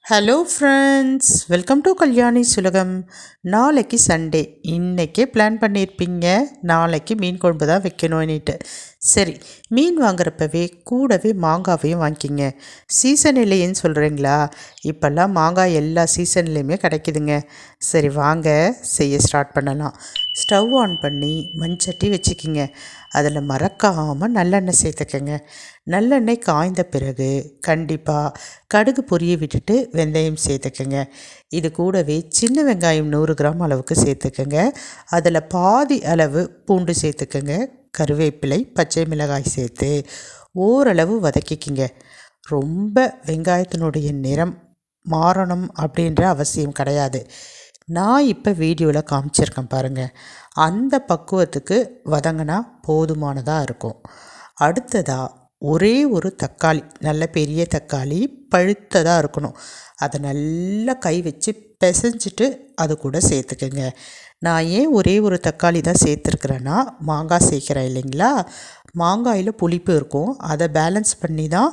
Hello friends, welcome to Kalyani Sulagam. நாளைக்கு Sunday. இன்றைக்கே plan பண்ணியிருப்பீங்க நாளைக்கு மீன் குழம்பு தான் வைக்கணும்னுட்டு. சரி, மீன் வாங்குறப்பவே கூடவே மாங்காவையும் வாங்கிக்கிங்க. சீசன் இல்லைன்னு சொல்கிறீங்களா? இப்போல்லாம் மாங்காய் எல்லா சீசன்லேயுமே கிடைக்குதுங்க. சரி வாங்க செய்ய ஸ்டார்ட் பண்ணலாம். ஸ்டவ் ஆன் பண்ணி மண்சட்டி வச்சுக்கிங்க. அதில் மறக்காமல் நல்லெண்ணெய் சேர்த்துக்கங்க. நல்லெண்ணெய் காய்ந்த பிறகு கண்டிப்பாக கடுகு பொரிய விட்டுட்டு வெந்தயம் சேர்த்துக்கங்க. இது கூடவே சின்ன வெங்காயம் 100 கிராம் அளவுக்கு சேர்த்துக்கங்க. அதில் பாதி அளவு பூண்டு சேர்த்துக்கங்க. கருவேப்பிலை, பச்சை மிளகாய் சேர்த்து ஓரளவு வதக்கிக்கிங்க. ரொம்ப வெங்காயத்தினுடைய நிறம் மாறணும் அப்படின்ற அவசியம் கிடையாது. நான் இப்போ வீடியோவில் காமிச்சிருக்கேன் பாருங்கள். அந்த பக்குவத்துக்கு வதங்கினா போதுமானதாக இருக்கும். அடுத்ததாக ஒரே ஒரு தக்காளி, நல்ல பெரிய தக்காளி, பழுத்ததாக இருக்கணும். அதை நல்லா கை வச்சு பிசைஞ்சிட்டு அது கூட சேர்த்துக்குங்க. நான் ஏன் ஒரே ஒரு தக்காளி தான் சேர்த்துருக்குறேன்னா, மாங்காய் சேர்க்குறேன் இல்லைங்களா, மாங்காயில் புளிப்பு இருக்கும். அதை பேலன்ஸ் பண்ணி தான்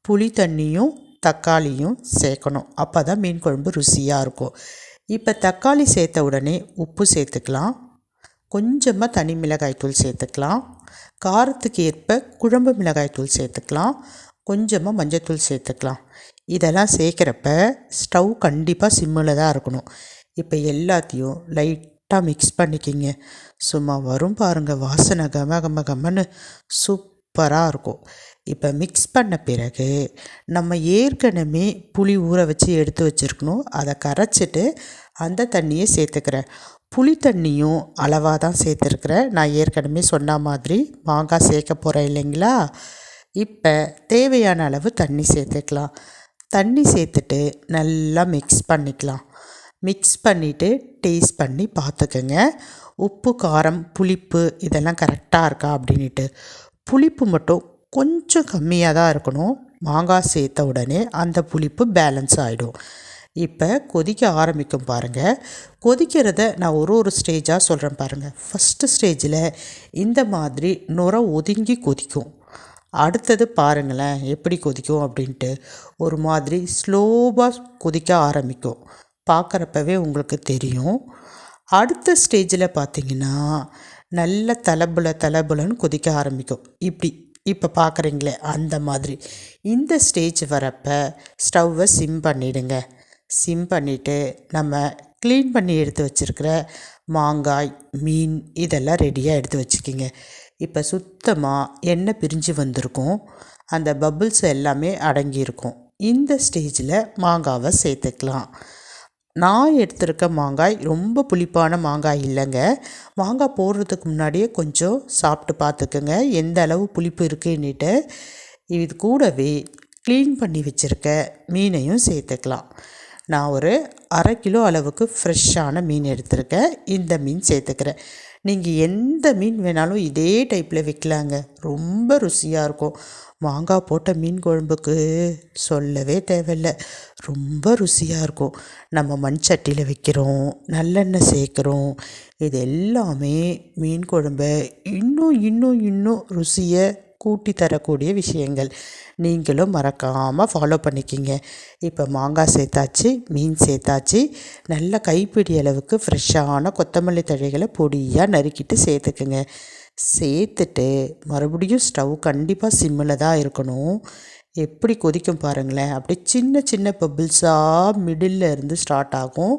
புளி தண்ணியும் தக்காளியும் சேர்க்கணும். அப்போ தான் மீன் குழம்பு ருசியாக இருக்கும். இப்போ தக்காளி சேர்த்த உடனே உப்பு சேர்த்துக்கலாம். கொஞ்சமாக தனி மிளகாய்த்தூள் சேர்த்துக்கலாம். காரத்துக்கு ஏற்ப குழம்பு மிளகாய்த்தூள் சேர்த்துக்கலாம். கொஞ்சமாக மஞ்சத்தூள் சேர்த்துக்கலாம். இதெல்லாம் சேர்க்குறப்ப ஸ்டவ் கண்டிப்பாக சிம்மில் தான் இருக்கணும். இப்போ எல்லாத்தையும் லைட்டாக மிக்ஸ் பண்ணிக்கிங்க. சும்மா வரும் பாருங்கள் வாசனை, கம கம கமன்னு சூப்பராக இருக்கும். இப்போ மிக்ஸ் பண்ண பிறகு நம்ம ஏற்கனவே புளி ஊற வச்சு எடுத்து வச்சுருக்கணும். அதை கரைச்சிட்டு அந்த தண்ணியை சேர்த்துக்கிறேன். புளி தண்ணியும் அளவாக தான் சேர்த்துருக்குறேன். நான் ஏற்கனவே சொன்ன மாதிரி மாங்காய் சேர்க்க போகிறேன் இல்லைங்களா. இப்போ தேவையான அளவு தண்ணி சேர்த்துக்கலாம். தண்ணி சேர்த்துட்டு நல்லா மிக்ஸ் பண்ணிக்கலாம். மிக்ஸ் பண்ணிவிட்டு டேஸ்ட் பண்ணி பார்த்துக்கோங்க. உப்பு, காரம், புளிப்பு இதெல்லாம் கரெக்டாக இருக்கா அப்படின்ட்டு. புளிப்பு மட்டும் கொஞ்சம் கம்மியாக தான் இருக்கணும். மாங்காய் சேர்த்த உடனே அந்த புளிப்பு பேலன்ஸ் ஆகிடும். இப்போ கொதிக்க ஆரம்பிக்கும் பாருங்கள். கொதிக்கிறத நான் ஒரு ஸ்டேஜாக சொல்கிறேன் பாருங்கள். ஃபஸ்ட்டு ஸ்டேஜில் இந்த மாதிரி நுரை ஒதுங்கி கொதிக்கும். அடுத்தது பாருங்களேன் எப்படி கொதிக்கும் அப்படின்ட்டு. ஒரு மாதிரி ஸ்லோவாக கொதிக்க ஆரம்பிக்கும். பார்க்குறப்பவே உங்களுக்கு தெரியும். அடுத்த ஸ்டேஜில் பார்த்திங்கன்னா நல்ல தலபுலன்னு கொதிக்க ஆரம்பிக்கும். இப்போ பார்க்குறீங்களே அந்த மாதிரி. இந்த ஸ்டேஜ் வரப்போ ஸ்டவ்வை சிம் பண்ணிவிடுங்க. சிம் பண்ணிவிட்டு நம்ம க்ளீன் பண்ணி எடுத்து வச்சுருக்கிற மாங்காய், மீன் இதெல்லாம் ரெடியாக எடுத்து வச்சுக்கிங்க. இப்போ சுத்தமாக எண்ணெய் பிரிஞ்சு வந்திருக்கும். அந்த பபுள்ஸ் எல்லாமே அடங்கியிருக்கும். இந்த ஸ்டேஜில் மாங்காவை சேர்த்துக்கலாம். நான் எடுத்திருக்க மாங்காய் ரொம்ப புளிப்பான மாங்காய் இல்லைங்க. மாங்காய் போடுறதுக்கு முன்னாடியே கொஞ்சம் சாப்பிட்டு பார்த்துக்குங்க எந்த அளவு புளிப்பு இருக்குன்னுட்டு. இது கூடவே க்ளீன் பண்ணி வச்சுருக்க மீனையும் சேர்த்துக்கலாம். நான் ஒரு 1/2 கிலோ அளவுக்கு ஃப்ரெஷ்ஷான மீன் எடுத்திருக்கேன். இந்த மீன் சேர்த்துக்கிறேன். நீங்கள் எந்த மீன் வேணாலும் இதே டைப்பில் வைக்கலாங்க. ரொம்ப ருசியாக இருக்கும். மாங்காய் போட்ட மீன் குழம்புக்கு சொல்லவே தேவையில்லை, ரொம்ப ருசியாக இருக்கும். நம்ம மண் சட்டியில் வைக்கிறோம், நல்லெண்ணெய் சேர்க்குறோம். இது எல்லாமே மீன் குழம்பை இன்னும் ருசியை கூட்டி தரக்கூடிய விஷயங்கள். நீங்களும் மறக்காமல் ஃபாலோ பண்ணிக்கிங்க. இப்போ மாங்காய் சேர்த்தாச்சு, மீன் சேர்த்தாச்சு. நல்ல கைப்பிடி அளவுக்கு ஃப்ரெஷ்ஷான கொத்தமல்லி தழைகளை பொடியாக நறுக்கிட்டு சேர்த்துக்குங்க. சேர்த்துட்டு மறுபடியும் ஸ்டவ் கண்டிப்பாக சிம்மில் தான் இருக்கணும். எப்படி கொதிக்கும் பாருங்களேன். அப்படியே சின்ன பபிள்ஸாக மிடில் இருந்து ஸ்டார்ட் ஆகும்.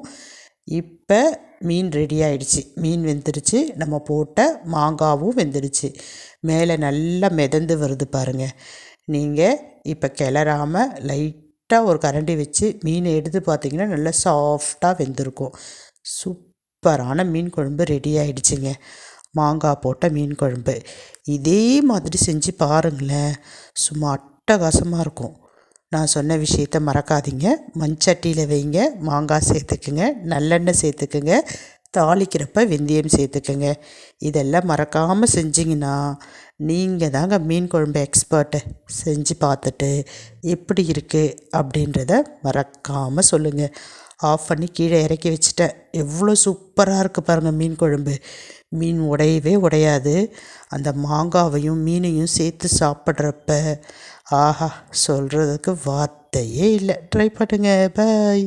இப்போ மீன் ரெடி ஆகிடுச்சு. மீன் வெந்துடுச்சு. நம்ம போட்ட மாங்காவும் வெந்துடுச்சு. மேலே நல்லா மிதந்து வருது பாருங்கள். நீங்கள் இப்போ கிளறாமல் லைட்டாக ஒரு கரண்டி வச்சு மீனை எடுத்து பார்த்திங்கன்னா நல்லா சாஃப்டாக வெந்திருக்கும். சூப்பரான மீன் குழம்பு ரெடி ஆகிடுச்சிங்க. மாங்காய் போட்ட மீன் குழம்பு இதே மாதிரி செஞ்சு பாருங்களேன். சும்மா அட்டகாசமாக இருக்கும். நான் சொன்ன விஷயத்த மறக்காதீங்க. மண்சட்டியில் வைங்க, மாங்காய் சேர்த்துக்குங்க, நல்லெண்ணெய் சேர்த்துக்குங்க, தாளிக்கிறப்ப வெந்தயம் சேர்த்துக்குங்க. இதெல்லாம் மறக்காமல் செஞ்சிங்கன்னா நீங்கள் தாங்க மீன் குழம்பு எக்ஸ்பர்ட்டு. செஞ்சு பார்த்துட்டு எப்படி இருக்குது அப்படின்றத மறக்காமல் சொல்லுங்கள். ஆஃப் பண்ணி கீழே இறக்கி வச்சுட்டேன். எவ்வளோ சூப்பராக இருக்குது பாருங்கள் மீன் குழம்பு. மீன் உடையவே உடையாது. அந்த மாங்காவையும் மீனையும் சேர்த்து சாப்பிட்றப்ப ஆஹா, சொல்கிறதுக்கு வார்த்தையே இல்லை. ட்ரை பண்ணுங்க. பாய்.